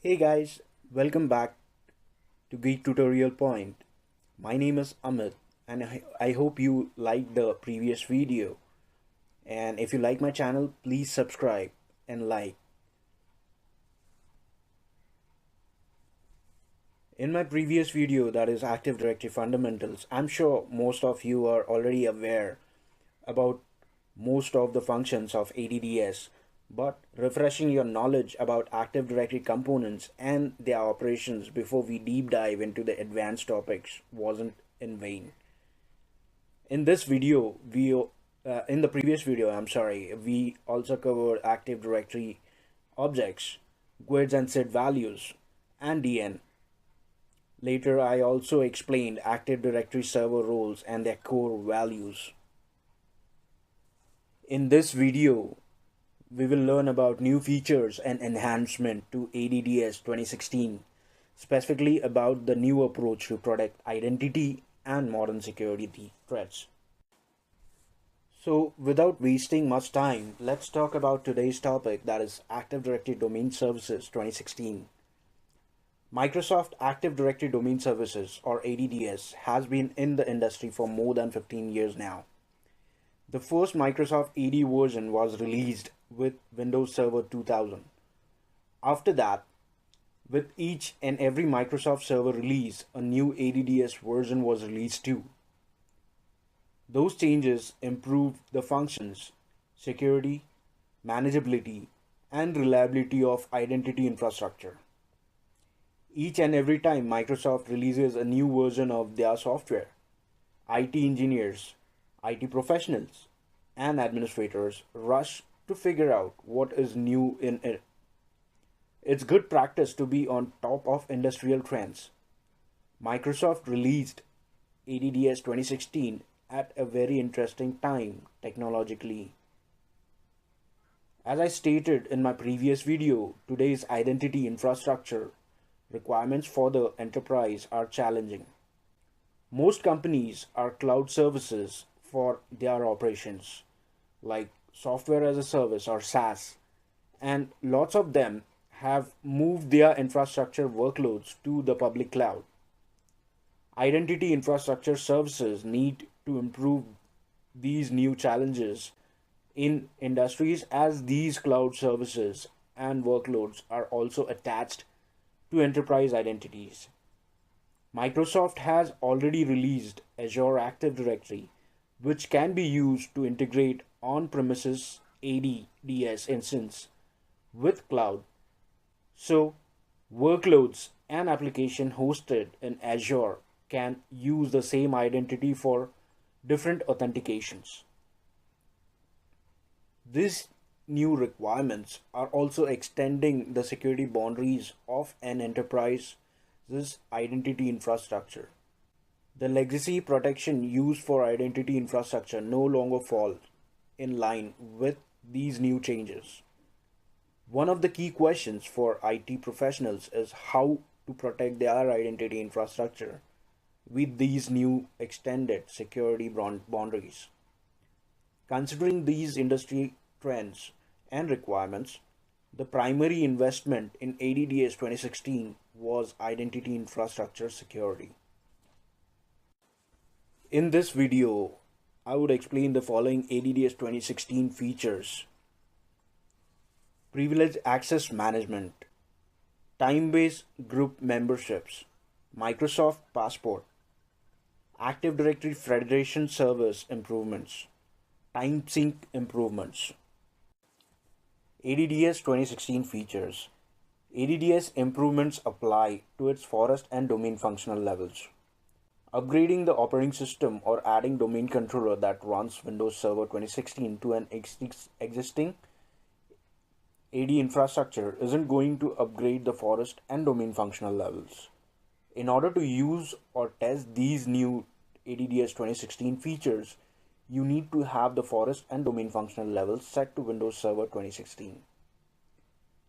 Hey guys, welcome back to Geek Tutorial Point. My name is Amit and I hope you liked the previous video. And if you like my channel, please subscribe and like. In my previous video, that is Active Directory Fundamentals, I'm sure most of you are already aware about most of the functions of ADDS, but refreshing your knowledge about Active Directory components and their operations before we deep dive into the advanced topics wasn't in vain. In this video, in the previous video, we also covered Active Directory objects, grids and set values, and DN. Later, I also explained Active Directory server roles and their core values. In this video, we will learn about new features and enhancement to ADDS 2016, specifically about the new approach to protect identity and modern security threats. So, without wasting much time, let's talk about today's topic, that is Active Directory Domain Services 2016. Microsoft Active Directory Domain Services, or ADDS, has been in the industry for more than 15 years now. The first Microsoft AD version was released with Windows Server 2000. After that, with each and every Microsoft server release, a new ADDS version was released too. Those changes improved the functions, security, manageability, and reliability of identity infrastructure. Each and every time Microsoft releases a new version of their software, IT engineers, IT professionals, and administrators rush to figure out what is new in it. It's good practice to be on top of industrial trends. Microsoft released ADDS 2016 at a very interesting time technologically. As I stated in my previous video, today's identity infrastructure requirements for the enterprise are challenging. Most companies are cloud services for their operations, like software as a service or SaaS, and lots of them have moved their infrastructure workloads to the public cloud. Identity infrastructure services need to improve these new challenges in industries, as these cloud services and workloads are also attached to enterprise identities. Microsoft has already released Azure Active Directory, which can be used to integrate on-premises ADDS instance with cloud. So, workloads and application hosted in Azure can use the same identity for different authentications. These new requirements are also extending the security boundaries of an enterprise's identity infrastructure. The legacy protection used for identity infrastructure no longer falls in line with these new changes. One of the key questions for IT professionals is how to protect their identity infrastructure with these new extended security boundaries. Considering these industry trends and requirements, the primary investment in ADDS 2016 was identity infrastructure security. In this video, I would explain the following ADDS 2016 features: privileged access management, time-based group memberships, Microsoft Passport, Active Directory Federation service improvements, time sync improvements. ADDS 2016 features. ADDS improvements apply to its forest and domain functional levels. Upgrading the operating system or adding domain controller that runs Windows Server 2016 to an existing AD infrastructure isn't going to upgrade the forest and domain functional levels. In order to use or test these new ADDS 2016 features, you need to have the forest and domain functional levels set to Windows Server 2016.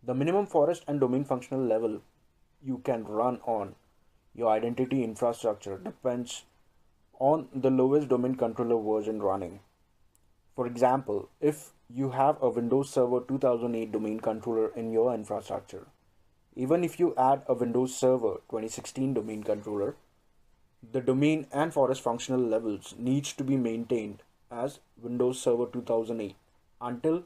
The minimum forest and domain functional level you can run on your identity infrastructure depends on the lowest domain controller version running. For example, if you have a Windows Server 2008 domain controller in your infrastructure, Even if you add a Windows Server 2016 domain controller, the domain and forest functional levels needs to be maintained as Windows Server 2008 until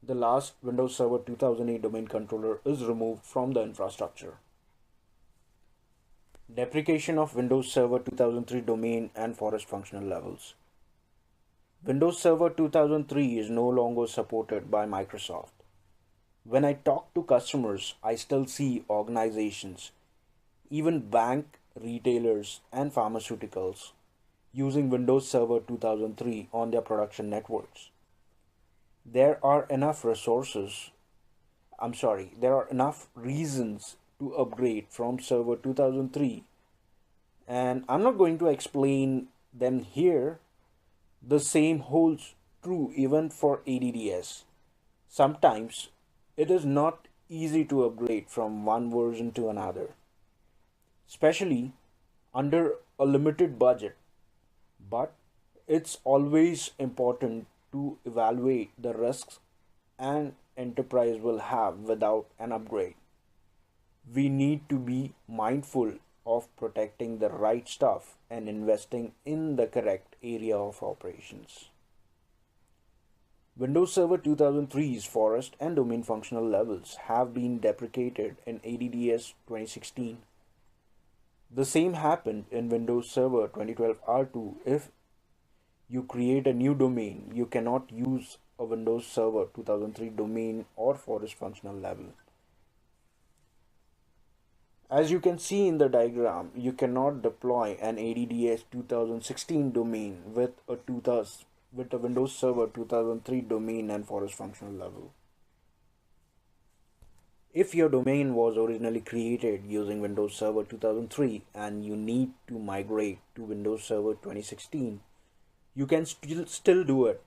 the last Windows Server 2008 domain controller is removed from the infrastructure. Deprecation of Windows Server 2003 domain and forest functional levels. Windows Server 2003 is no longer supported by Microsoft. When I talk to customers, I still see organizations, even bank, retailers, and pharmaceuticals, using Windows Server 2003 on their production networks. There are enough resources, there are enough reasons to upgrade from Server 2003, and I'm not going to explain them here. The same holds true even for ADDS. Sometimes it is not easy to upgrade from one version to another, especially under a limited budget. But it's always important to evaluate the risks an enterprise will have without an upgrade. We need to be mindful of protecting the right stuff and investing in the correct area of operations. Windows Server 2003's forest and domain functional levels have been deprecated in ADDS 2016. The same happened in Windows Server 2012 R2. If you create a new domain, you cannot use a Windows Server 2003 domain or forest functional level. As you can see in the diagram, you cannot deploy an ADDS 2016 domain with a Windows Server 2003 domain and forest functional level. If your domain was originally created using Windows Server 2003 and you need to migrate to Windows Server 2016, you can still do it.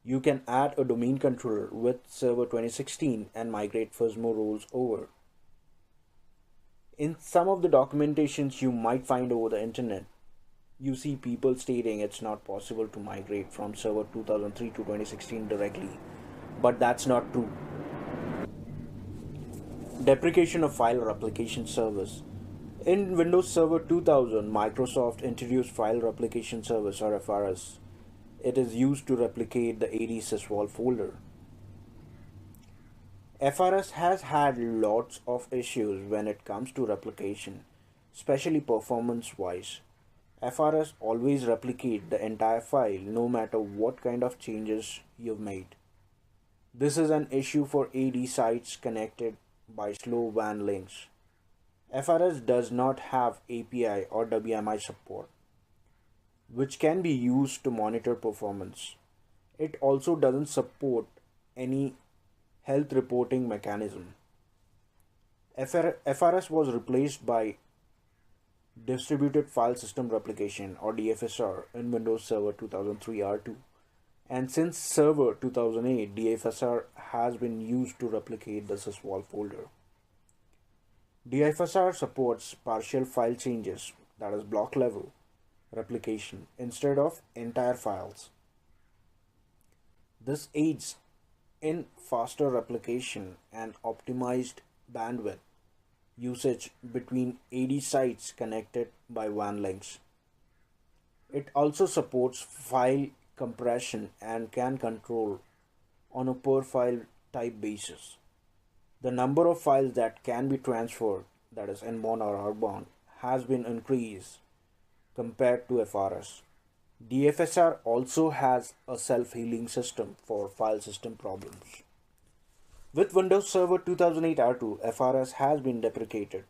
You can add a domain controller with Server 2016 and migrate FSMO roles over. In some of the documentations you might find over the internet, you see people stating it's not possible to migrate from Server 2003 to 2016 directly, but that's not true. Deprecation of File Replication Service. In Windows Server 2000, Microsoft introduced File Replication Service or FRS. It is used to replicate the AD sysvol folder. FRS has had lots of issues when it comes to replication, especially performance-wise. FRS always replicates the entire file no matter what kind of changes you've made. This is an issue for AD sites connected by slow WAN links. FRS does not have API or WMI support, which can be used to monitor performance. It also doesn't support any health reporting mechanism. FRS was replaced by Distributed File System Replication or DFSR in Windows Server 2003 R2. And since Server 2008, DFSR has been used to replicate the sysvol folder. DFSR supports partial file changes, that is block level replication, instead of entire files. This aids in faster replication and optimized bandwidth usage between AD sites connected by WAN links. It also supports file compression and can control on a per file type basis. The number of files that can be transferred, that is inbound or outbound, has been increased compared to FRS. DFSR also has a self-healing system for file system problems. With Windows Server 2008 R2, FRS has been deprecated,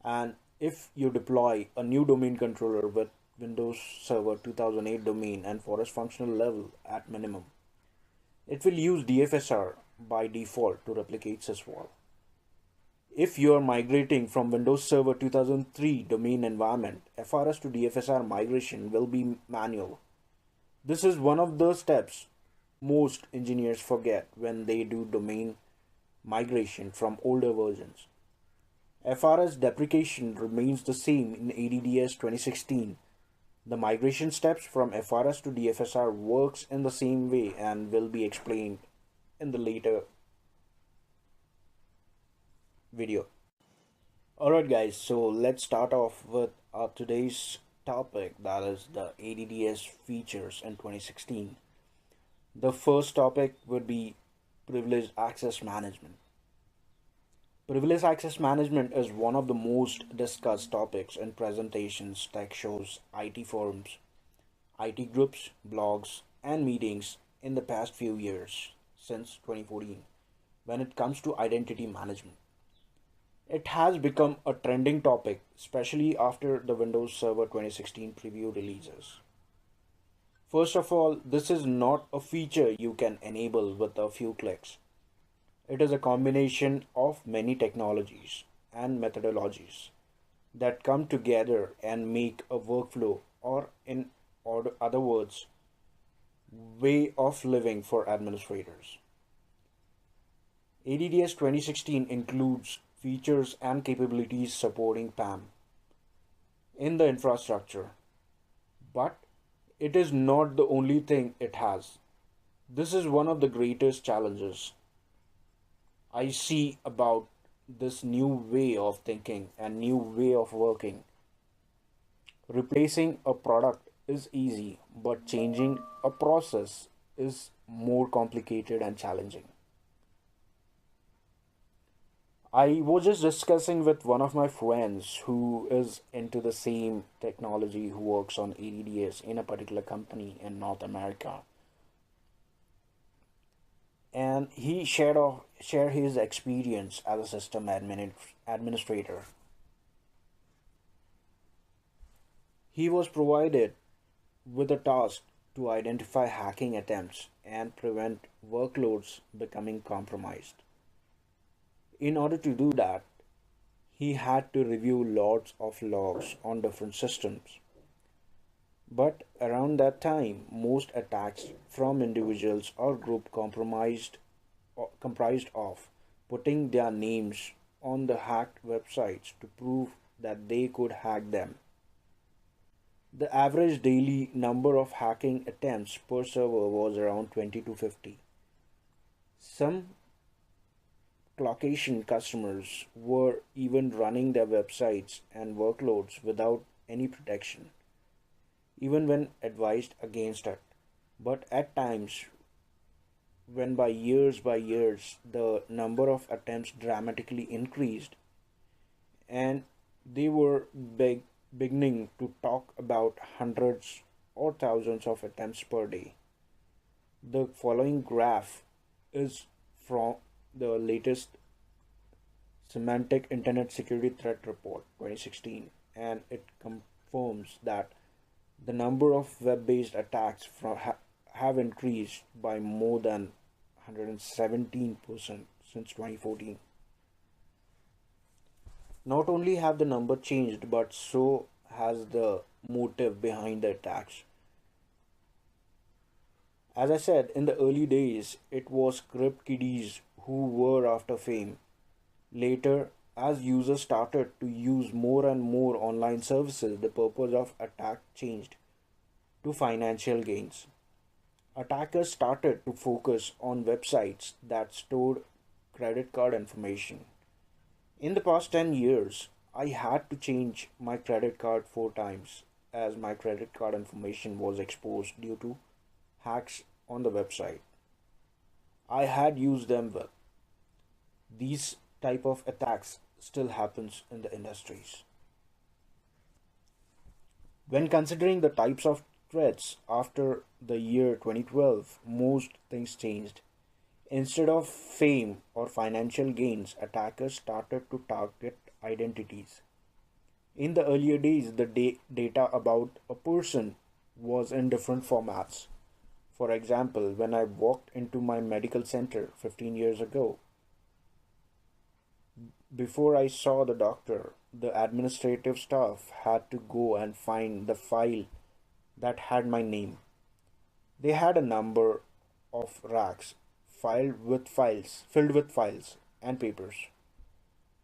and if you deploy a new domain controller with Windows Server 2008 domain and forest functional level at minimum, it will use DFSR by default to replicate sysvol. If you are migrating from Windows Server 2003 domain environment, FRS to DFSR migration will be manual. This is one of the steps most engineers forget when they do domain migration from older versions. FRS deprecation remains the same in ADDS 2016. The migration steps from FRS to DFSR works in the same way and will be explained in the later video. Alright guys, so let's start off with today's topic, that is the ADDS features in 2016. The first topic would be privileged access management. Privileged access management is one of the most discussed topics in presentations, tech shows, IT forums, IT groups, blogs, and meetings in the past few years since 2014 when it comes to identity management. It has become a trending topic, especially after the Windows Server 2016 preview releases. First of all, this is not a feature you can enable with a few clicks. It is a combination of many technologies and methodologies that come together and make a workflow, or in other words, way of living for administrators. ADDS 2016 includes features and capabilities supporting PAM in the infrastructure, but it is not the only thing it has. This is one of the greatest challenges I see about this new way of thinking and new way of working. Replacing a product is easy, but changing a process is more complicated and challenging. I was just discussing with one of my friends who is into the same technology, who works on ADDS in a particular company in North America, and he shared his experience as a administrator. He was provided with a task to identify hacking attempts and prevent workloads becoming compromised. In order to do that, he had to review lots of logs on different systems. But around that time, most attacks from individuals or group comprised of putting their names on the hacked websites to prove that they could hack them. The average daily number of hacking attempts per server was around 20 to 50. Some Clockation customers were even running their websites and workloads without any protection, even when advised against it. But at times, when by years, the number of attempts dramatically increased, and they were beginning to talk about hundreds or thousands of attempts per day. The following graph is from the latest Semantic Internet Security Threat Report 2016, and it confirms that the number of web-based attacks have increased by more than 117% since 2014. Not only have the number changed, but so has the motive behind the attacks. As I said, in the early days, it was script kiddies who were after fame. Later, as users started to use more and more online services, the purpose of attack changed to financial gains. Attackers started to focus on websites that stored credit card information. In the past 10 years, I had to change my credit card 4 times as my credit card information was exposed due to hacks on the website I had used them with. These type of attacks still happens in the industries. When considering the types of threats after the year 2012, most things changed. Instead of fame or financial gains, attackers started to target identities. In the earlier days, the data about a person was in different formats. For example, when I walked into my medical center 15 years ago, before I saw the doctor, the administrative staff had to go and find the file that had my name. They had a number of racks filled with files and papers,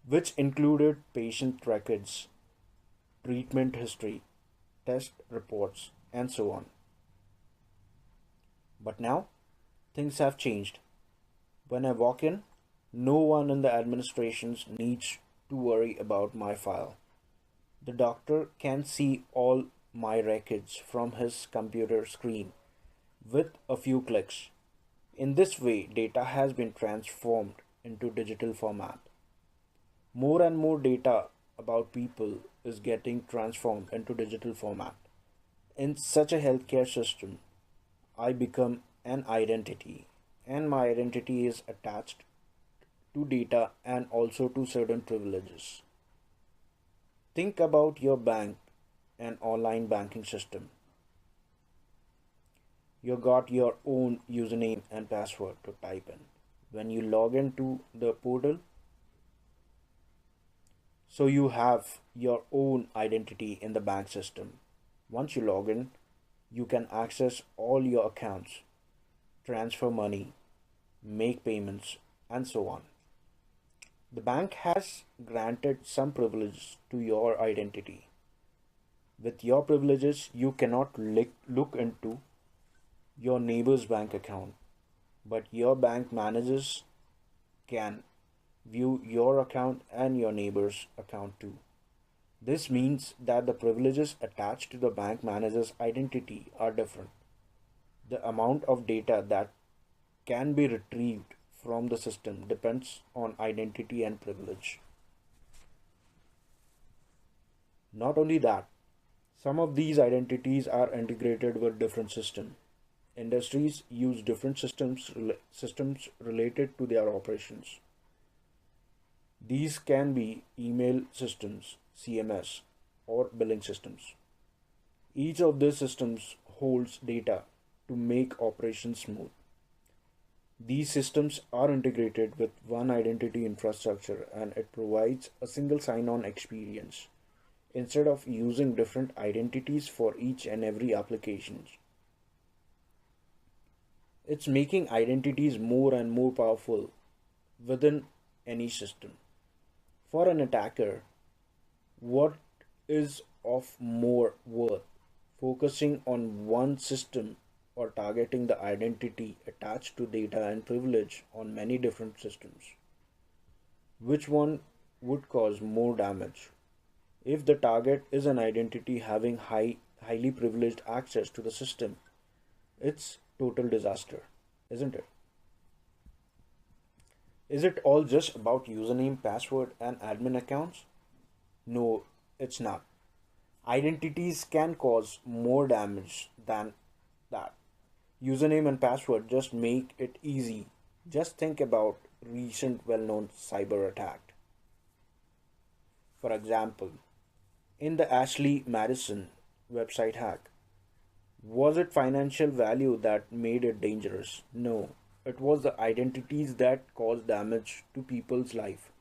which included patient records, treatment history, test reports, and so on. But now, things have changed. When I walk in, no one in the administration needs to worry about my file. The doctor can see all my records from his computer screen with a few clicks. In this way, data has been transformed into digital format. More and more data about people is getting transformed into digital format. In such a healthcare system, I become an identity, and my identity is attached to data and also to certain privileges. Think about your bank and online banking system. You got your own username and password to type in. When you log into the portal, so you have your own identity in the bank system. Once you log in, you can access all your accounts, transfer money, make payments, and so on. The bank has granted some privileges to your identity. With your privileges, you cannot look into your neighbor's bank account, but your bank managers can view your account and your neighbor's account too. This means that the privileges attached to the bank manager's identity are different. The amount of data that can be retrieved from the system depends on identity and privilege. Not only that, some of these identities are integrated with different systems. Industries use different systems related to their operations. These can be email systems, CMS, or billing systems. Each of these systems holds data to make operations smooth. These systems are integrated with one identity infrastructure and it provides a single sign-on experience instead of using different identities for each and every application. It's making identities more and more powerful within any system. For an attacker, what is of more worth? Focusing on one system or targeting the identity attached to data and privilege on many different systems? Which one would cause more damage? If the target is an identity having highly privileged access to the system, it's total disaster, isn't it? Is it all just about username, password, and admin accounts? No, it's not. Identities can cause more damage than that. Username and password just make it easy. Just think about recent well-known cyber attack. For example, in the Ashley Madison website hack, was it financial value that made it dangerous? No, it was the identities that caused damage to people's life.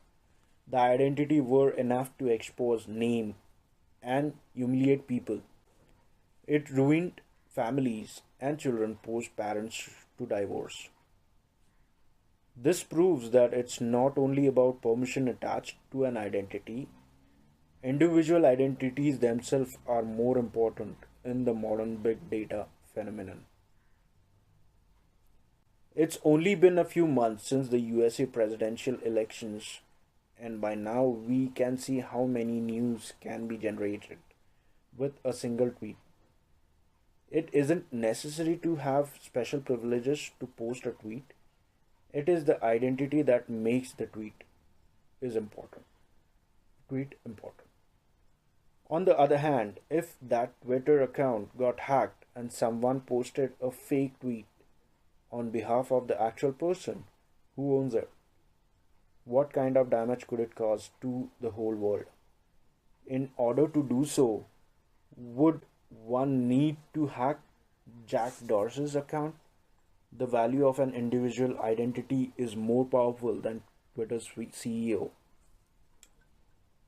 The identity were enough to expose name and humiliate people. It ruined families and children forced parents to divorce. This proves that it's not only about permission attached to an identity, individual identities themselves are more important in the modern big data phenomenon. It's only been a few months since the USA presidential elections, and by now we can see how many news can be generated with a single tweet. It isn't necessary to have special privileges to post a tweet. It is the identity that makes the is important. Tweet important. On the other hand, if that Twitter account got hacked and someone posted a fake tweet on behalf of the actual person, who owns it? What kind of damage could it cause to the whole world? In order to do so, would one need to hack Jack Dorsey's account? The value of an individual identity is more powerful than Twitter's CEO.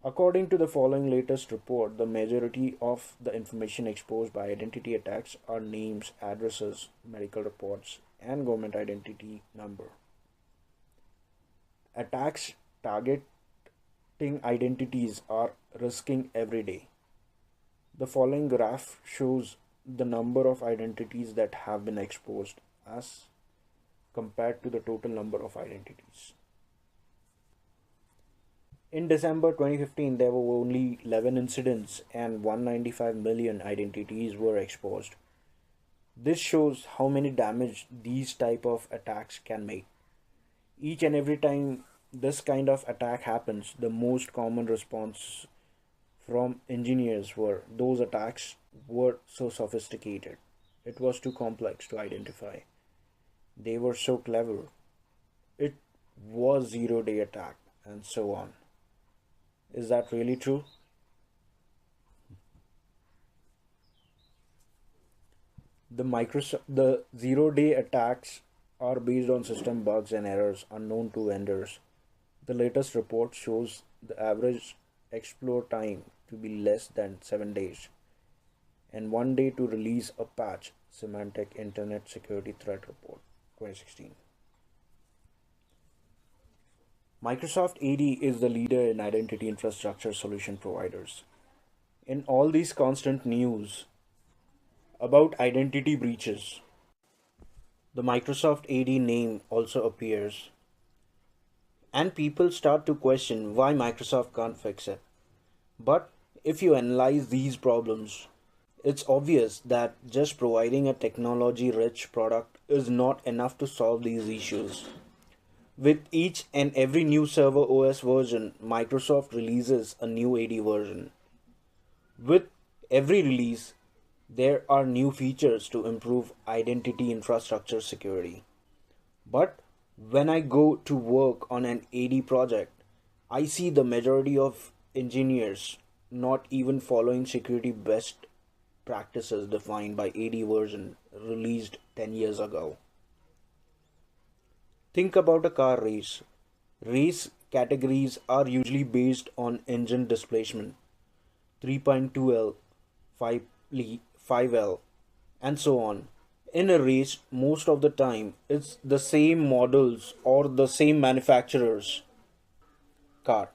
According to the following latest report, the majority of the information exposed by identity attacks are names, addresses, medical reports, and government identity number. Attacks targeting identities are risking every day. The following graph shows the number of identities that have been exposed as compared to the total number of identities. In December 2015, there were only 11 incidents and 195 million identities were exposed. This shows how many damage these type of attacks can make. Each and every time this kind of attack happens, the most common response from engineers were those attacks were so sophisticated. It was too complex to identify. They were so clever. It was zero-day attack and so on. Is that really true? The zero-day attacks are based on system bugs and errors unknown to vendors. The latest report shows the average exploit time to be less than 7 days and 1 day to release a patch. Semantic Internet Security Threat Report 2016. Microsoft AD is the leader in identity infrastructure solution providers. In all these constant news about identity breaches, the Microsoft AD name also appears, and people start to question why Microsoft can't fix it. But if you analyze these problems, it's obvious that just providing a technology rich product is not enough to solve these issues. With each and every new server OS version, Microsoft releases a new AD version. With every release, there are new features to improve identity infrastructure security. But when I go to work on an AD project, I see the majority of engineers not even following security best practices defined by AD version released 10 years ago. Think about a car race. Race categories are usually based on engine displacement, 3.2L, 5L, and so on. In a race, most of the time, it's the same models or the same manufacturer's car.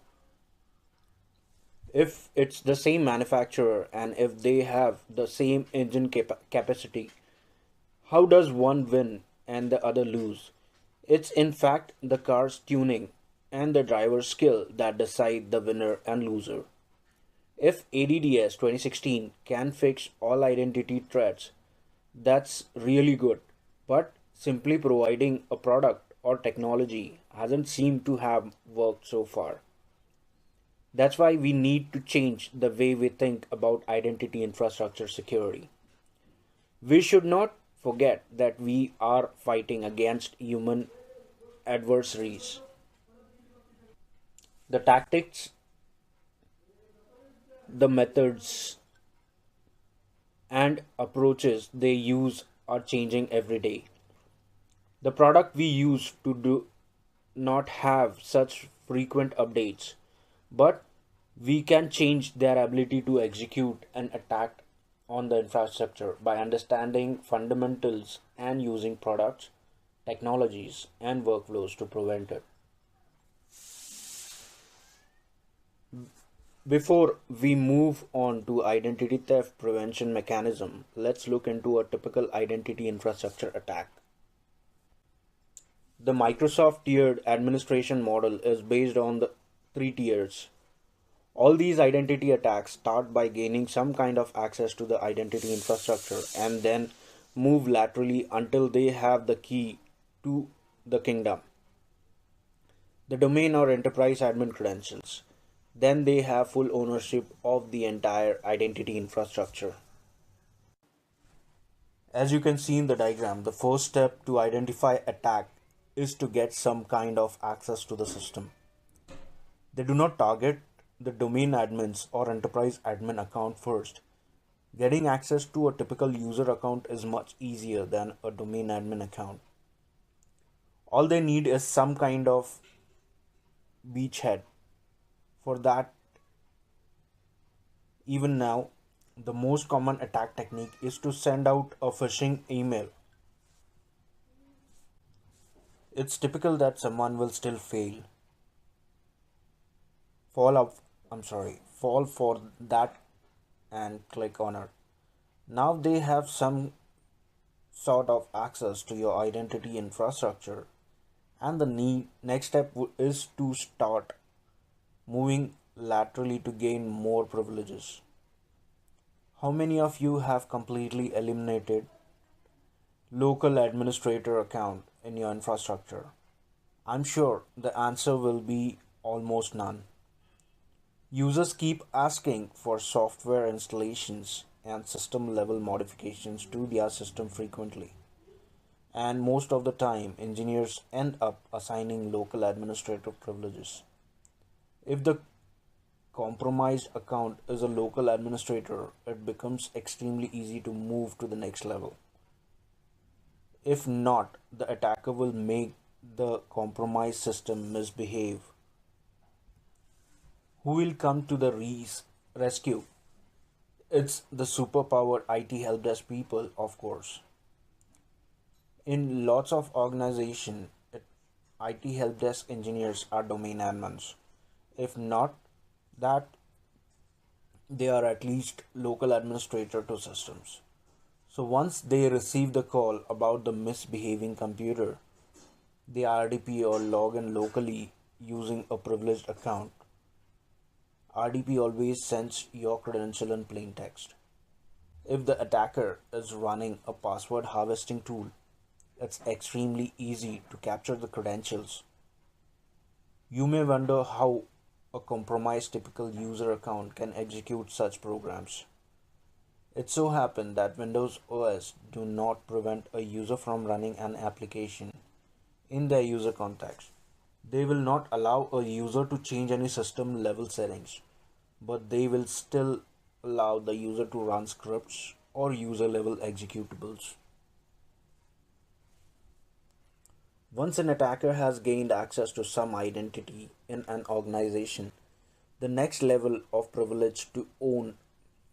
If it's the same manufacturer and if they have the same engine capacity, how does one win and the other lose? It's in fact the car's tuning and the driver's skill that decide the winner and loser. If ADDS 2016 can fix all identity threats, that's really good. But simply providing a product or technology hasn't seemed to have worked so far. That's why we need to change the way we think about identity infrastructure security. We should not forget that we are fighting against human adversaries. The tactics, the methods, and approaches they use are changing every day. The product we use to do not have such frequent updates, but we can change their ability to execute an attack on the infrastructure by understanding fundamentals and using products, technologies, and workflows to prevent it. Before we move on to identity theft prevention mechanism, let's look into a typical identity infrastructure attack. The Microsoft tiered administration model is based on the three tiers. All these identity attacks start by gaining some kind of access to the identity infrastructure and then move laterally until they have the key to the kingdom, the domain or enterprise admin credentials. Then they have full ownership of the entire identity infrastructure. As you can see in the diagram, the first step to identify attack is to get some kind of access to the system. They do not target the domain admins or enterprise admin account first. Getting access to a typical user account is much easier than a domain admin account. All they need is some kind of beachhead. For that, even now, the most common attack technique is to send out a phishing email. It's typical that someone will still fall up, fall for that and click on it. Now they have some sort of access to your identity infrastructure, and the next step is to start moving laterally to gain more privileges. How many of you have completely eliminated local administrator account in your infrastructure? I'm sure the answer will be almost none. Users keep asking for software installations and system level modifications to their system frequently. And most of the time, engineers end up assigning local administrative privileges. If the compromised account is a local administrator, it becomes extremely easy to move to the next level. If not, the attacker will make the compromised system misbehave. Who will come to the rescue? It's the superpowered IT help desk people, of course. In lots of organizations, IT help desk engineers are domain admins. If not that, they are at least local administrator to systems. So once they receive the call about the misbehaving computer, the RDP or login locally using a privileged account. RDP always sends your credential in plain text. If the attacker is running a password harvesting tool, it's extremely easy to capture the credentials. You may wonder how a compromised typical user account can execute such programs. It so happens that Windows OS do not prevent a user from running an application in their user context. They will not allow a user to change any system level settings, but they will still allow the user to run scripts or user level executables. Once an attacker has gained access to some identity in an organization, the next level of privilege to own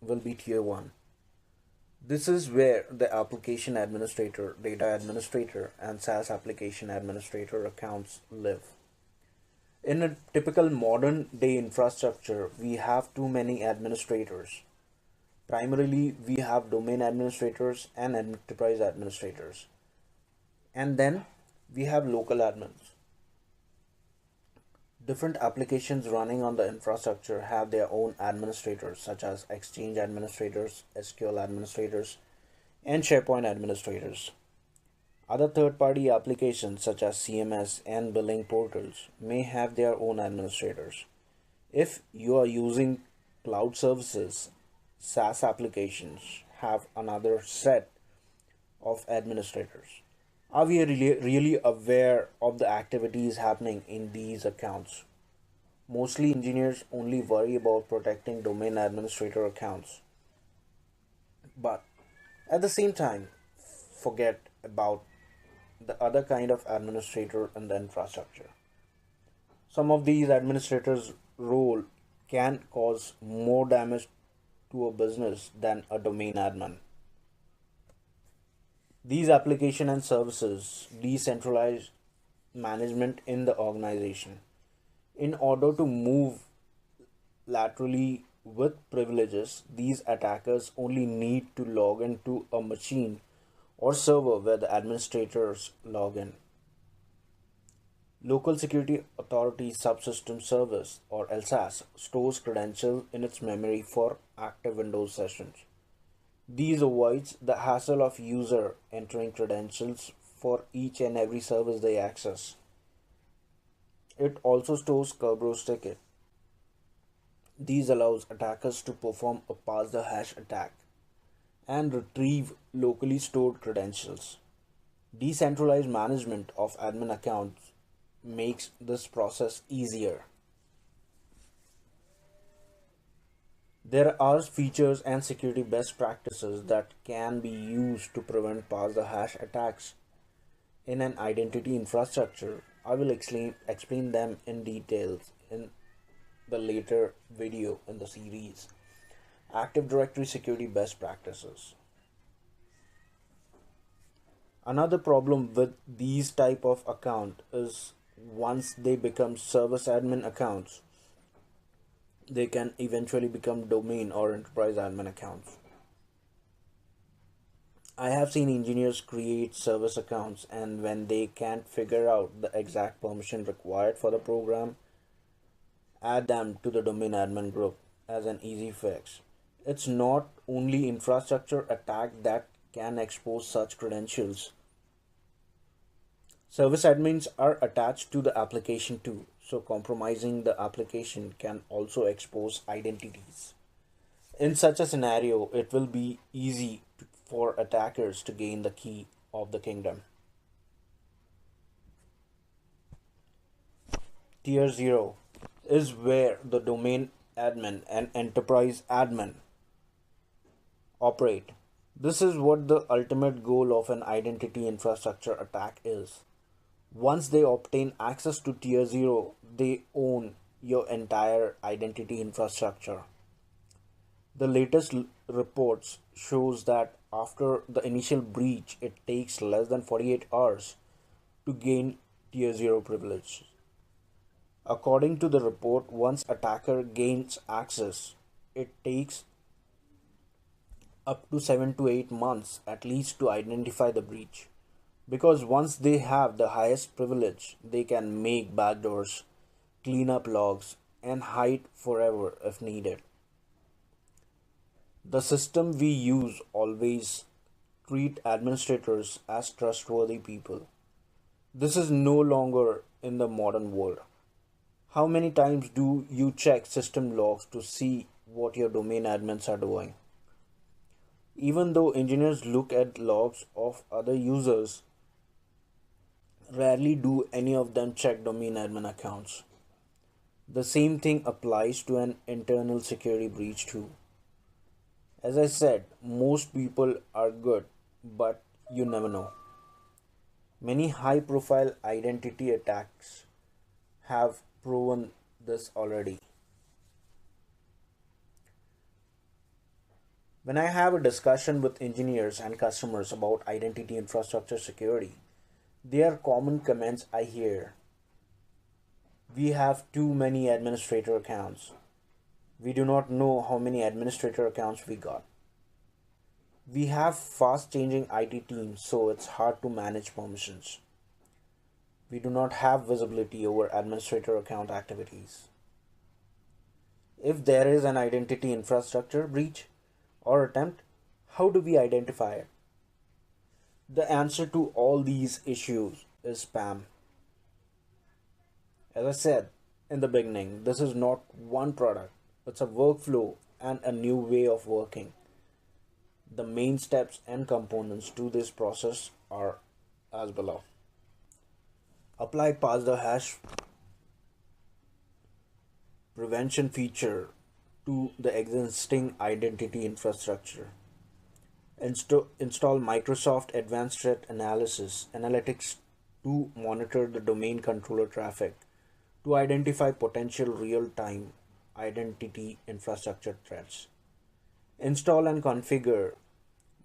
will be Tier 1. This is where the application administrator, data administrator, and SaaS application administrator accounts live. In a typical modern day infrastructure, we have too many administrators. Primarily, we have domain administrators and enterprise administrators. And then we have local admins. Different applications running on the infrastructure have their own administrators, such as Exchange administrators, SQL administrators, and SharePoint administrators. Other third-party applications such as CMS and billing portals may have their own administrators. If you are using cloud services, SaaS applications have another set of administrators. Are we really aware of the activities happening in these accounts? Mostly engineers only worry about protecting domain administrator accounts, but at the same time, forget about the other kind of administrator in the infrastructure. Some of these administrators' role can cause more damage to a business than a domain admin. These application and services decentralize management in the organization. In order to move laterally with privileges, these attackers only need to log into a machine or server where the administrators log in. Local Security Authority Subsystem Service or LSAS stores credentials in its memory for active Windows sessions. These avoids the hassle of user entering credentials for each and every service they access. It also stores Kerberos ticket. These allows attackers to perform a pass the hash attack and retrieve locally stored credentials. Decentralized management of admin accounts makes this process easier. There are features and security best practices that can be used to prevent pass the hash attacks in an identity infrastructure. I will explain them in details in the later video in the series. Active Directory security best practices. Another problem with these type of account is once they become service admin accounts, they can eventually become domain or enterprise admin accounts. I have seen engineers create service accounts, and when they can't figure out the exact permission required for the program, add them to the domain admin group as an easy fix. It's not only infrastructure attack that can expose such credentials. Service admins are attached to the application too, so compromising the application can also expose identities. In such a scenario, it will be easy for attackers to gain the key of the kingdom. Tier 0 is where the domain admin and enterprise admin operate. This is what the ultimate goal of an identity infrastructure attack is. Once they obtain access to Tier 0, they own your entire identity infrastructure. The latest reports shows that after the initial breach, it takes less than 48 hours to gain Tier 0 privilege. According to the report, once attacker gains access, it takes up to 7 to 8 months at least to identify the breach. Because once they have the highest privilege, they can make backdoors, clean up logs, and hide forever if needed. The system we use always treat administrators as trustworthy people. This is no longer in the modern world. How many times do you check system logs to see what your domain admins are doing? Even though engineers look at logs of other users, rarely do any of them check domain admin accounts. The same thing applies to an internal security breach too. As I said, most people are good, but you never know. Many high-profile identity attacks have proven this already. When I have a discussion with engineers and customers about identity infrastructure security, there are common comments I hear. We have too many administrator accounts. We do not know how many administrator accounts we got. We have fast changing IT teams, so it's hard to manage permissions. We do not have visibility over administrator account activities. If there is an identity infrastructure breach or attempt, how do we identify it? The answer to all these issues is spam. As I said in the beginning, this is not one product, it's a workflow and a new way of working. The main steps and components to this process are as below. Apply pass the hash prevention feature to the existing identity infrastructure. Install Microsoft Advanced Threat Analytics to monitor the domain controller traffic to identify potential real-time identity infrastructure threats. Install and configure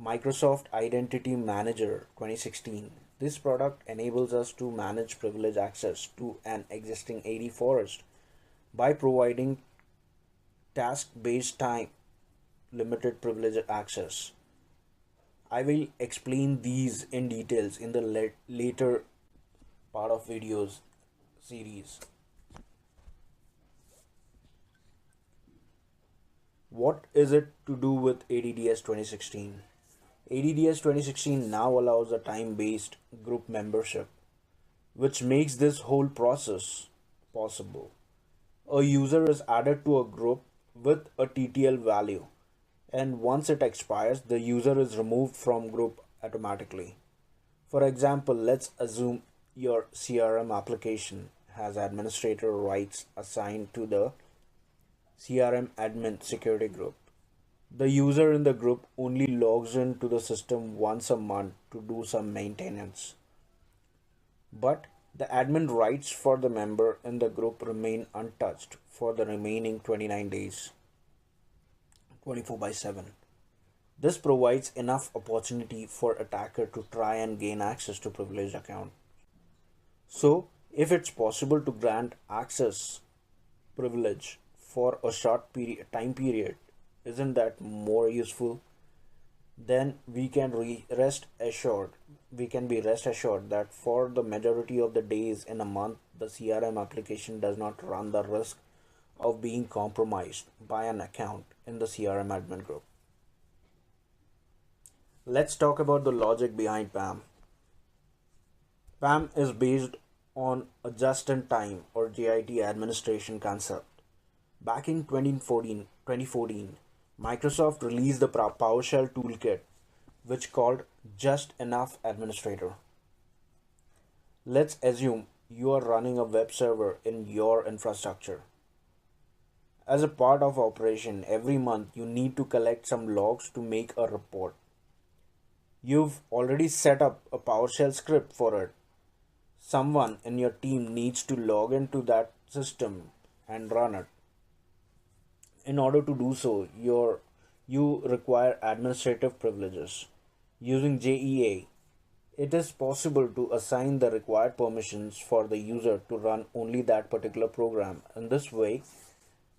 Microsoft Identity Manager 2016. This product enables us to manage privilege access to an existing AD forest by providing task-based time limited privilege access. I will explain these in details in the later part of videos series. What is it to do with ADDS 2016? ADDS 2016 now allows a time-based group membership, which makes this whole process possible. A user is added to a group with a TTL value, and once it expires, the user is removed from group automatically. For example, let's assume your CRM application has administrator rights assigned to the CRM admin security group. The user in the group only logs into the system once a month to do some maintenance. But the admin rights for the member in the group remain untouched for the remaining 29 days, 24/7. This provides enough opportunity for attacker to try and gain access to privileged account. So, if it's possible to grant access privilege for a short time period, isn't that more useful? Then we can be rest assured that for the majority of the days in a month, the CRM application does not run the risk of being compromised by an account in the CRM admin group. Let's talk about the logic behind PAM. PAM is based on a just-in-time or JIT administration concept. Back in 2014, Microsoft released the PowerShell toolkit, which called Just Enough Administrator. Let's assume you are running a web server in your infrastructure. As a part of operation, every month you need to collect some logs to make a report. You've already set up a PowerShell script for it. Someone in your team needs to log into that system and run it. In order to do so, you require administrative privileges. Using JEA, it is possible to assign the required permissions for the user to run only that particular program. In this way,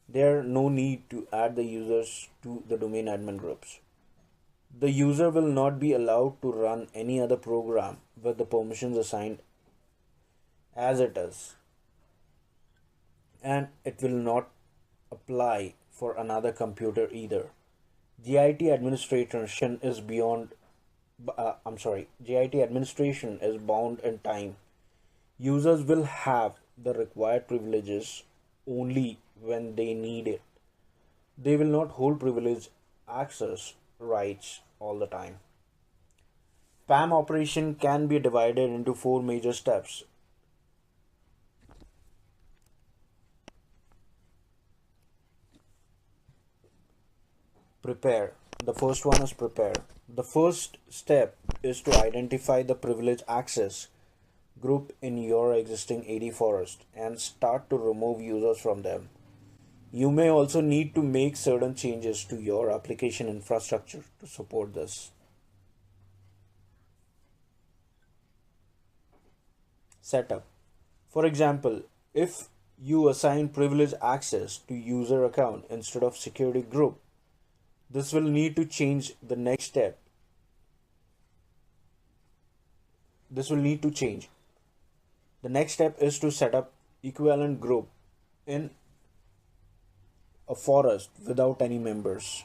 there no need to add the users to the domain admin groups. The user will not be allowed to run any other program with the permissions assigned as it is, and it will not apply for another computer either. GIT administration is GIT administration is bound in time. Users will have the required privileges only when they need it. They will not hold privileged access rights all the time. PAM operation can be divided into four major steps. Prepare. The first one is prepare. The first step is to identify the privileged access group in your existing AD forest and start to remove users from them. You may also need to make certain changes to your application infrastructure to support this. Setup. For example, if you assign privileged access to user account instead of security group, this will need to change the next step. This will need to change. The next step is to set up equivalent group in a forest without any members.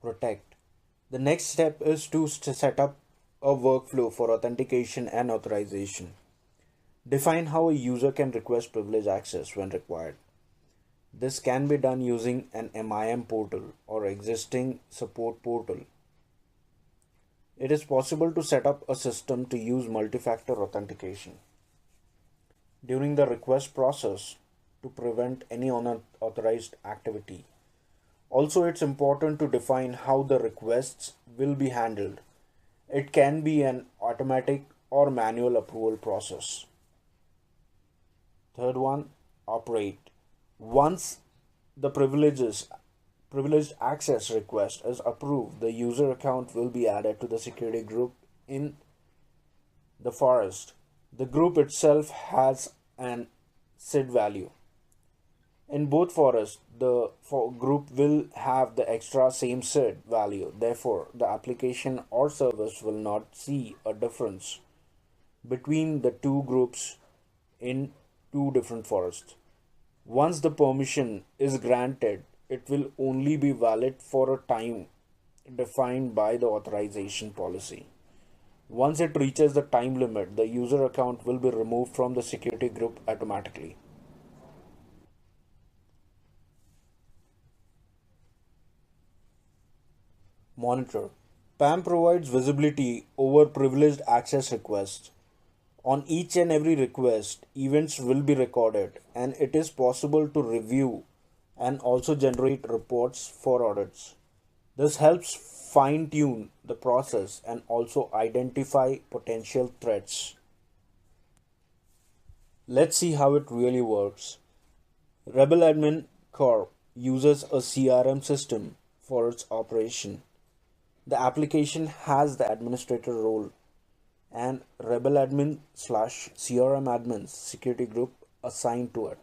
Protect. The next step is to set up a workflow for authentication and authorization. Define how a user can request privileged access when required. This can be done using an MIM portal or existing support portal. It is possible to set up a system to use multi-factor authentication during the request process to prevent any unauthorized activity. Also, it's important to define how the requests will be handled. It can be an automatic or manual approval process. Third one, operate. Once the privileged access request is approved, the user account will be added to the security group in the forest. The group itself has an SID value. In both forests, the group will have the extra same SID value. Therefore, the application or service will not see a difference between the two groups in two different forests. Once the permission is granted, it will only be valid for a time defined by the authorization policy. Once it reaches the time limit, the user account will be removed from the security group automatically. Monitor. PAM provides visibility over privileged access requests. On each and every request, events will be recorded, and it is possible to review and also generate reports for audits. This helps fine-tune the process and also identify potential threats. Let's see how it really works. Rebel Admin Corp uses a CRM system for its operation. The application has the administrator role and Rebel Admin /CRM Admins security group assigned to it.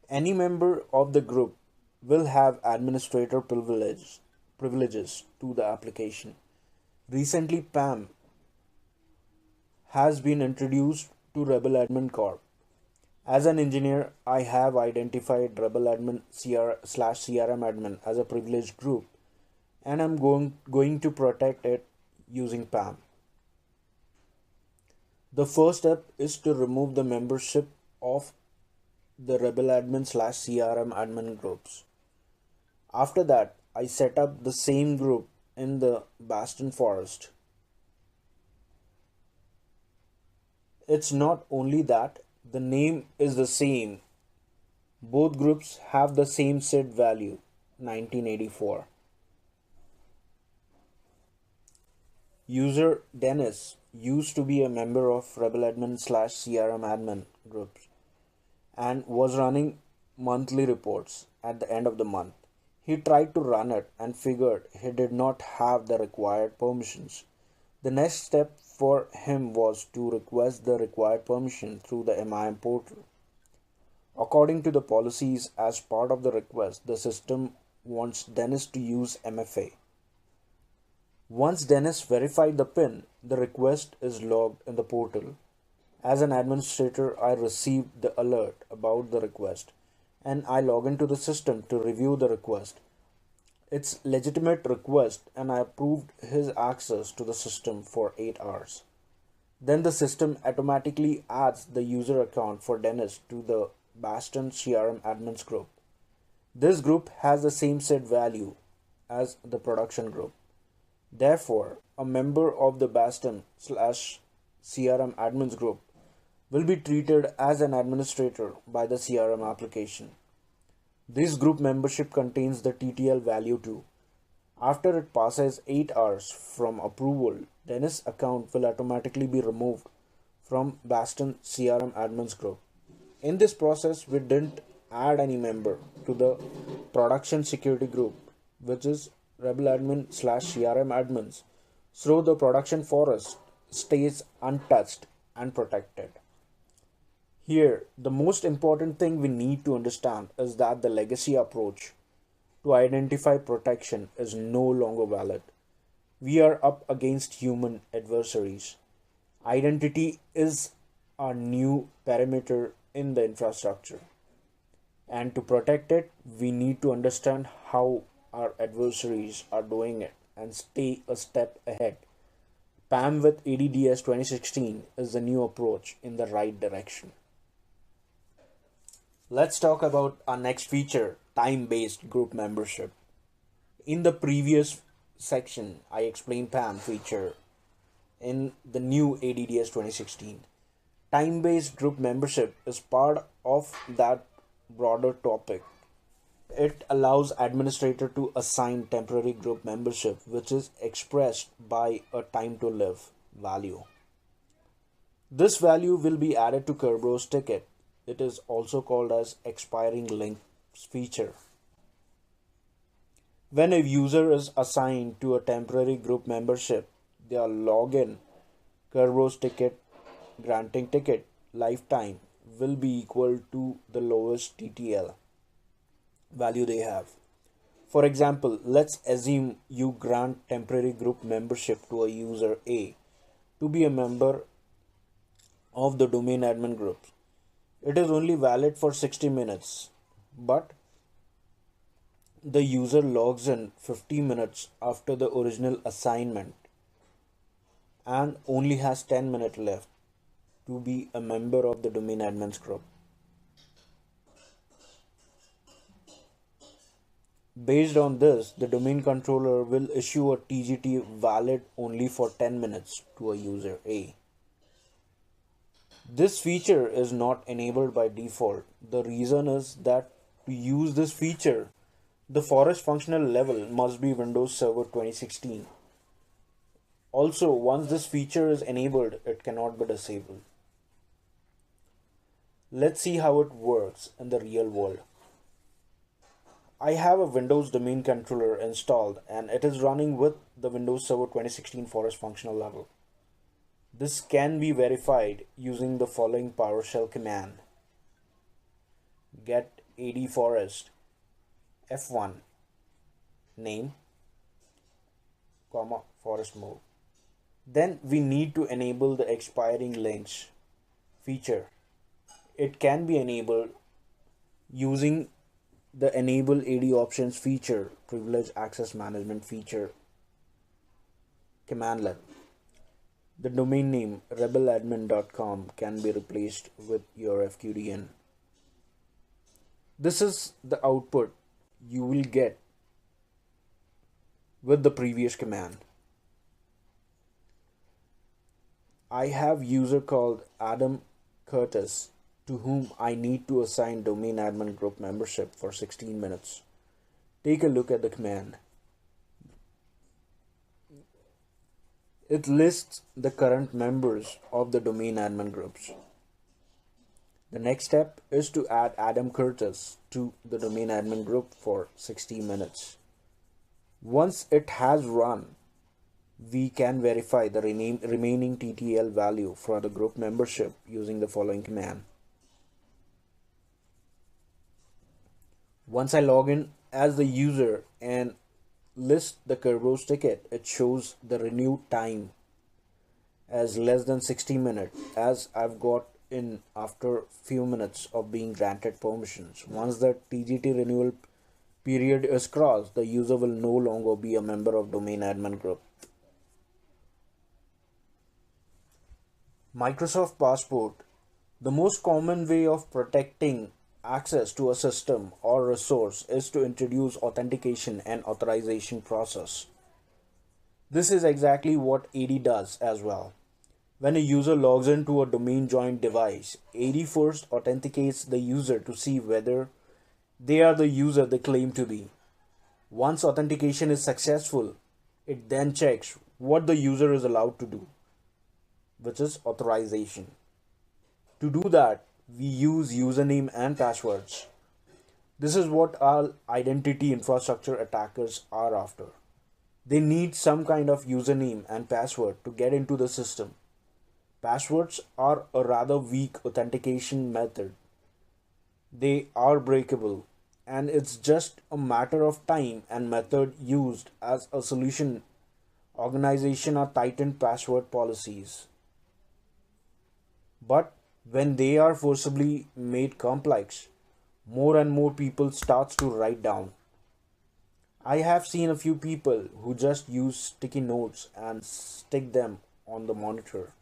Any member of the group will have administrator privileges to the application. Recently, PAM has been introduced to Rebel Admin Corp. As an engineer, I have identified Rebel Admin CR/CRM admin as a privileged group, and I'm going to protect it using PAM. The first step is to remove the membership of the Rebel Admin/CRM admin groups. After that, I set up the same group in the Bastion Forest. It's not only that, the name is the same. Both groups have the same SID value, 1984. User Dennis used to be a member of Rebel Admin/CRM admin groups and was running monthly reports at the end of the month. He tried to run it and figured he did not have the required permissions. The next step for him was to request the required permission through the MIM portal. According to the policies, as part of the request, the system wants Dennis to use MFA. Once Dennis verified the PIN, the request is logged in the portal. As an administrator, I received the alert about the request and I log into the system to review the request. It's legitimate request and I approved his access to the system for 8 hours. Then the system automatically adds the user account for Dennis to the Bastion CRM admins group. This group has the same SID value as the production group. Therefore, a member of the Bastion/CRM admins group will be treated as an administrator by the CRM application. This group membership contains the TTL value too. After it passes 8 hours from approval, Dennis' account will automatically be removed from Bastion CRM admins group. In this process, we didn't add any member to the production security group, which is Rebel Admin/CRM admins, so the production forest stays untouched and protected. Here, the most important thing we need to understand is that the legacy approach to identify protection is no longer valid. We are up against human adversaries. Identity is our new parameter in the infrastructure. And to protect it, we need to understand how our adversaries are doing it and stay a step ahead. PAM with ADDS 2016 is the new approach in the right direction. Let's talk about our next feature, time-based group membership. In the previous section, I explained PAM feature in the new ADDS 2016. Time-based group membership is part of that broader topic. It allows administrator to assign temporary group membership, which is expressed by a time to live value. This value will be added to Kerberos ticket. It is also called as expiring links feature. When a user is assigned to a temporary group membership, their login Kerberos ticket granting ticket lifetime will be equal to the lowest TTL value they have. For example, let's assume you grant temporary group membership to a user A to be a member of the domain admin group. It is only valid for 60 minutes, but the user logs in 50 minutes after the original assignment and only has 10 minutes left to be a member of the domain admins group. Based on this, the domain controller will issue a TGT valid only for 10 minutes to a user A. This feature is not enabled by default. The reason is that to use this feature, the forest functional level must be Windows Server 2016. Also, once this feature is enabled, it cannot be disabled. Let's see how it works in the real world. I have a Windows domain controller installed and it is running with the Windows Server 2016 forest functional level. This can be verified using the following PowerShell command: get ad forest f1 name, forest mode. Then we need to enable the expiring links feature. It can be enabled using the enable AD options feature, privilege access management feature commandlet. The domain name rebeladmin.com can be replaced with your FQDN. This is the output you will get with the previous command. I have user called Adam Curtis to whom I need to assign domain admin group membership for 16 minutes. Take a look at the command. It lists the current members of the domain admin groups. The next step is to add Adam Curtis to the domain admin group for 60 minutes. Once it has run, we can verify the remaining TTL value for the group membership using the following command. Once I log in as the user and list the Kerberos ticket, it shows the renewed time as less than 60 minutes, as I've got in after few minutes of being granted permissions. Once the TGT renewal period is crossed, the user will no longer be a member of domain admin group. Microsoft Passport. The most common way of protecting access to a system or resource is to introduce authentication and authorization process. This is exactly what AD does as well. When a user logs into a domain joined device, AD first authenticates the user to see whether they are the user they claim to be. Once authentication is successful, it then checks what the user is allowed to do, which is authorization. To do that, we use username and passwords. This is what all identity infrastructure attackers are after. They need some kind of username and password to get into the system. Passwords are a rather weak authentication method. They are breakable, and it's just a matter of time and method used as a solution. Organization are tightened password policies. But when they are forcibly made complex, more and more people starts to write down. I have seen a few people who just use sticky notes and stick them on the monitor.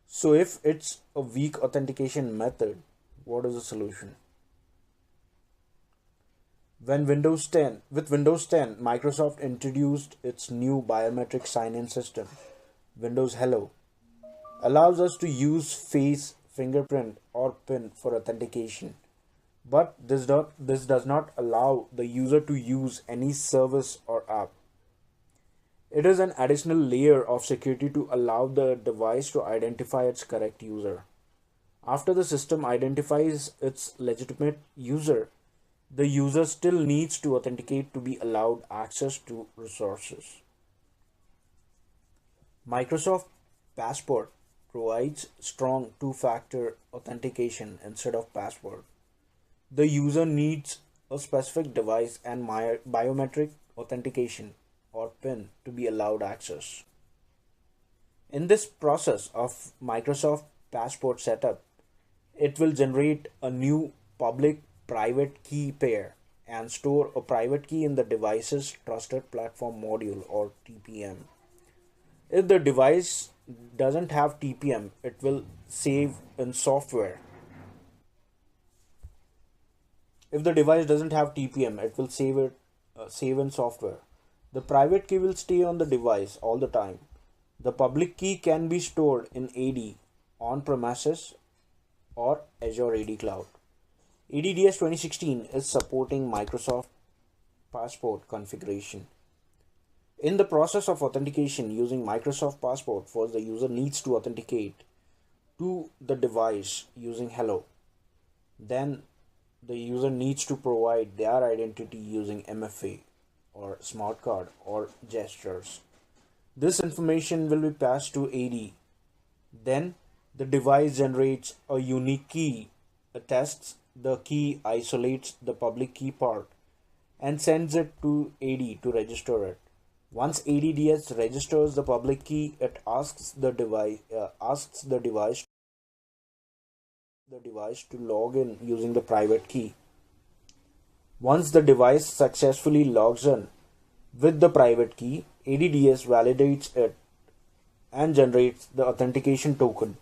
So if it's a weak authentication method, what is the solution? With Windows 10, Microsoft introduced its new biometric sign-in system, Windows Hello, allows us to use face, fingerprint, or PIN for authentication. But this does not allow the user to use any service or app. It is an additional layer of security to allow the device to identify its correct user. After the system identifies its legitimate user, the user still needs to authenticate to be allowed access to resources. Microsoft Passport provides strong two-factor authentication instead of password. The user needs a specific device and biometric authentication or PIN to be allowed access. In this process of Microsoft Passport setup, it will generate a new public private key pair and store a private key in the device's trusted platform module or TPM. If the device doesn't have TPM, it will save in software. If the device doesn't have TPM, it will save in software. The private key will stay on the device all the time. The public key can be stored in AD on premises or Azure AD Cloud. ADDS 2016 is supporting Microsoft Passport configuration. In the process of authentication using Microsoft Passport, first the user needs to authenticate to the device using Hello. Then the user needs to provide their identity using MFA or smart card or gestures. This information will be passed to AD. Then the device generates a unique key, attests the key, isolates the public key part, and sends it to AD to register it. Once ADDS registers the public key, it asks the device the device to log in using the private key. Once the device successfully logs in with the private key, ADDS validates it and generates the authentication token.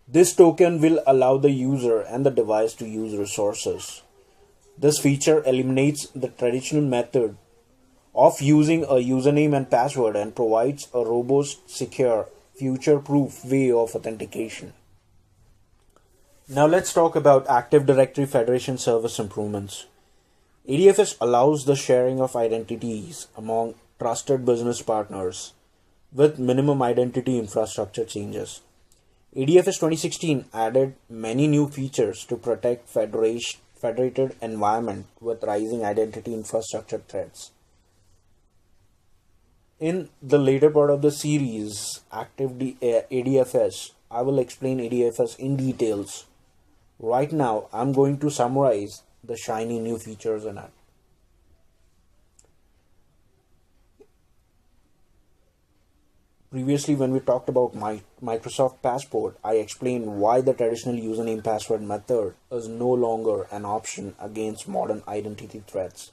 This token will allow the user and the device to use resources. This feature eliminates the traditional method of using a username and password and provides a robust, secure, future-proof way of authentication. Now let's talk about Active Directory Federation service improvements. ADFS allows the sharing of identities among trusted business partners with minimum identity infrastructure changes. ADFS 2016 added many new features to protect federated environment with rising identity infrastructure threats. In the later part of the series, ADFS, I will explain ADFS in details. Right now, I'm going to summarize the shiny new features in it. Previously, when we talked about Microsoft Passport, I explained why the traditional username password method is no longer an option against modern identity threats.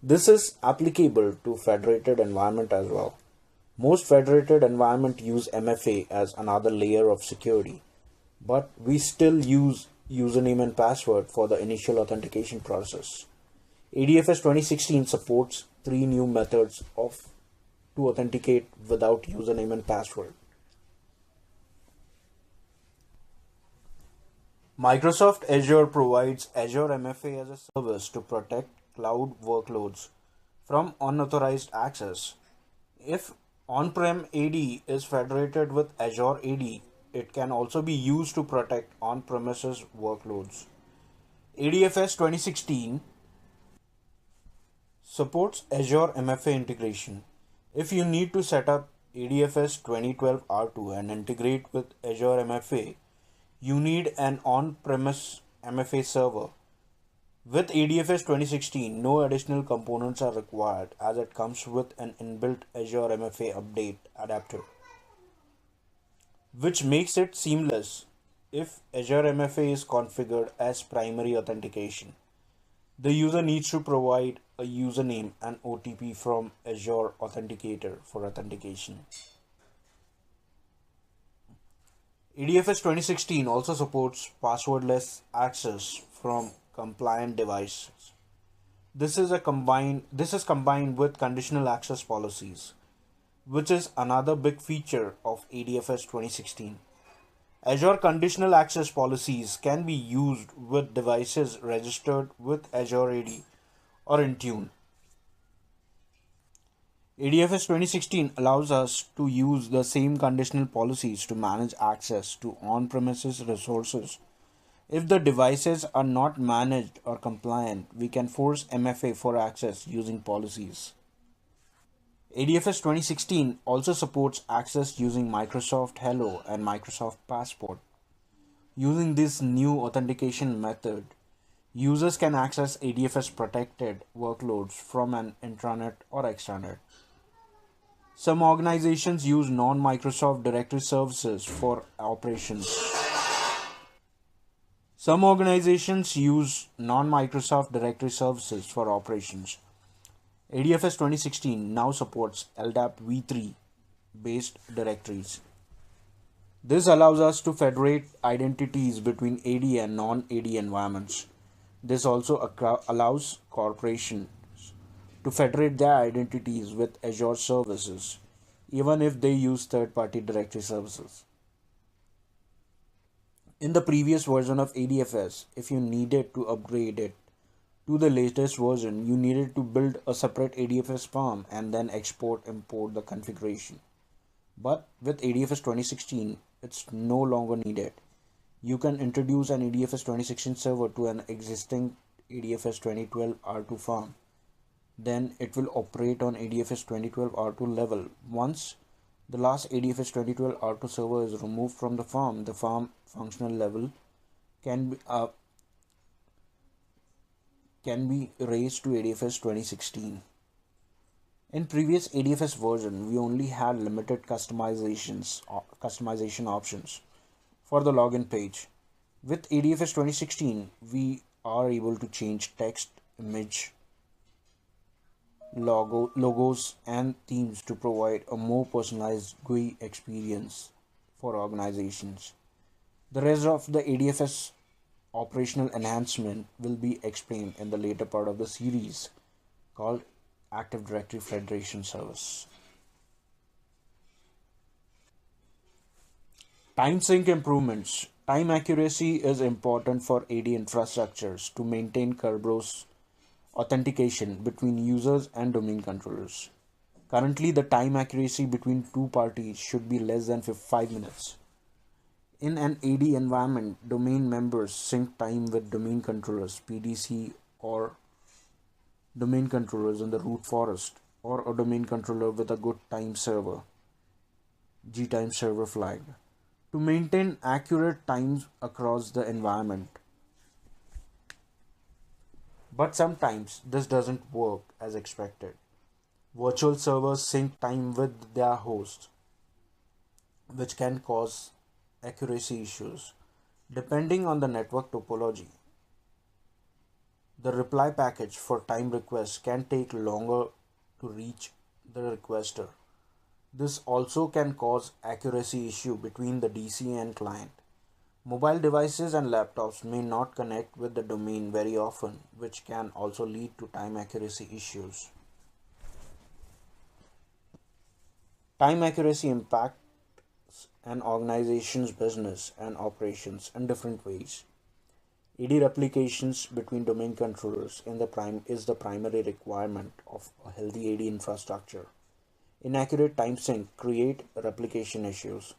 This is applicable to federated environment as well. Most federated environments use MFA as another layer of security, but we still use username and password for the initial authentication process. ADFS 2016 supports 3 new methods to authenticate without username and password. Microsoft Azure provides Azure MFA as a service to protect cloud workloads from unauthorized access. If on-prem AD is federated with Azure AD, it can also be used to protect on-premises workloads. ADFS 2016 supports Azure MFA integration. If you need to set up ADFS 2012 R2 and integrate with Azure MFA, you need an on-premise MFA server. With ADFS 2016, no additional components are required as it comes with an inbuilt Azure MFA update adapter, which makes it seamless if Azure MFA is configured as primary authentication. The user needs to provide a username and OTP from Azure Authenticator for authentication. ADFS 2016 also supports passwordless access from compliant devices. This is combined with conditional access policies, which is another big feature of ADFS 2016. Azure conditional access policies can be used with devices registered with Azure AD or Intune. ADFS 2016 allows us to use the same conditional policies to manage access to on-premises resources. If the devices are not managed or compliant, we can force MFA for access using policies. ADFS 2016 also supports access using Microsoft Hello and Microsoft Passport. Using this new authentication method, users can access ADFS protected workloads from an intranet or extranet. Some organizations use non-Microsoft directory services for operations. ADFS 2016 now supports LDAP v3 based directories. This allows us to federate identities between AD and non-AD environments. This also allows corporations to federate their identities with Azure services, even if they use third-party directory services. In the previous version of ADFS, if you needed to upgrade it to the latest version, you needed to build a separate ADFS farm and then import the configuration. But with ADFS 2016, it's no longer needed. You can introduce an ADFS 2016 server to an existing ADFS 2012 R2 farm. Then it will operate on ADFS 2012 R2 level. Once the last ADFS 2012 R2 server is removed from the farm functional level can be raised to ADFS 2016. In previous ADFS version, we only had limited customization options. for the login page. With ADFS 2016, we are able to change text, image, logos, and themes to provide a more personalized GUI experience for organizations. The rest of the ADFS operational enhancement will be explained in the later part of the series called Active Directory Federation Service. Time sync improvements. Time accuracy is important for AD infrastructures to maintain Kerberos authentication between users and domain controllers. Currently, the time accuracy between two parties should be less than 5 minutes. In an AD environment, domain members sync time with domain controllers, PDC, or domain controllers in the root forest, or a domain controller with a good time server, gtime server flag, to maintain accurate times across the environment. But sometimes this doesn't work as expected. Virtual servers sync time with their host, which can cause accuracy issues. Depending on the network topology, the reply package for time requests can take longer to reach the requester. This also can cause accuracy issue between the DC and client. Mobile devices and laptops may not connect with the domain very often, which can also lead to time accuracy issues. Time accuracy impacts an organization's business and operations in different ways. AD replications between domain controllers is the primary requirement of a healthy AD infrastructure. Inaccurate time sync create replication issues.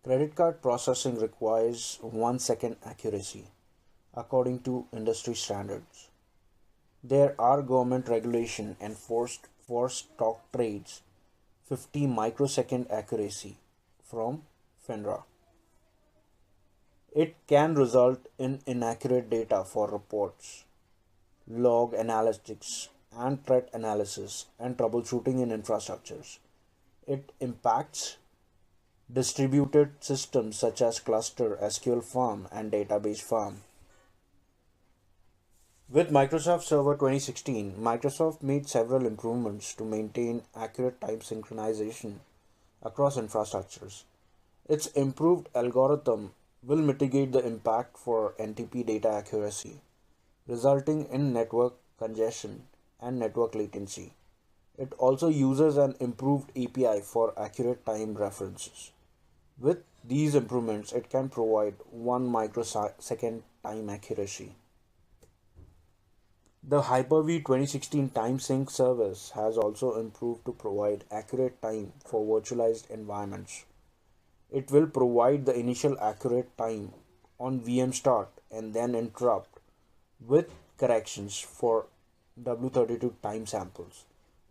Credit card processing requires 1 second accuracy, according to industry standards. There are government regulation enforced for stock trades 50 microsecond accuracy from FINRA. It can result in inaccurate data for reports, log analytics, and threat analysis and troubleshooting in infrastructures. It impacts distributed systems such as cluster, SQL farm, and database farm. With Microsoft Server 2016, Microsoft made several improvements to maintain accurate time synchronization across infrastructures. Its improved algorithm will mitigate the impact for NTP data accuracy, resulting in network congestion and network latency. It also uses an improved API for accurate time references. With these improvements, it can provide 1 microsecond time accuracy. The Hyper-V 2016 time sync service has also improved to provide accurate time for virtualized environments. It will provide the initial accurate time on VM start and then interrupt with corrections for W32 time samples.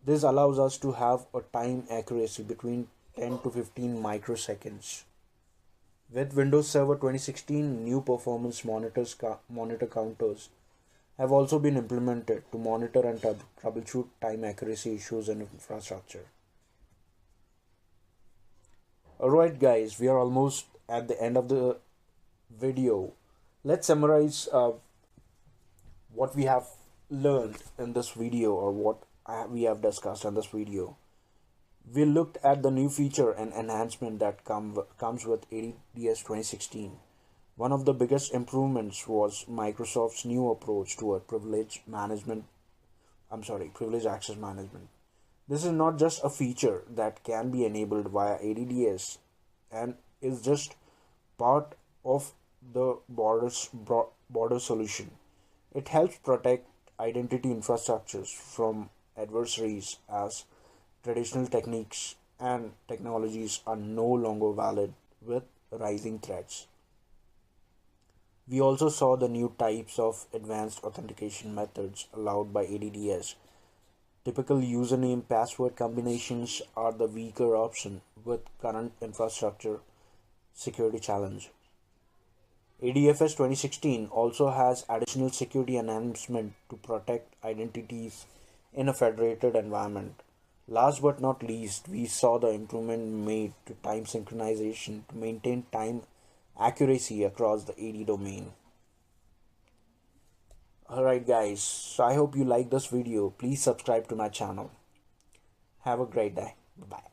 This allows us to have a time accuracy between 10 to 15 microseconds. With Windows Server 2016, new performance monitor counters have also been implemented to monitor and troubleshoot time accuracy issues in infrastructure. Alright guys, we are almost at the end of the video. Let's summarize what we have learned in this video, or what we have discussed in this video. We looked at the new feature and enhancement that comes with ADS 2016. One of the biggest improvements was Microsoft's new approach to a privilege access management. This is not just a feature that can be enabled via ADDS and is just part of the border solution. It helps protect identity infrastructures from adversaries as traditional techniques and technologies are no longer valid with rising threats. We also saw the new types of advanced authentication methods allowed by ADDS. Typical username password combinations are the weaker option with current infrastructure security challenge. ADFS 2016 also has additional security enhancement to protect identities in a federated environment, Last but not least, we saw the improvement made to time synchronization to maintain time accuracy across the AD domain. Alright guys, so I hope you like this video. Please subscribe to my channel. Have a great day. Bye.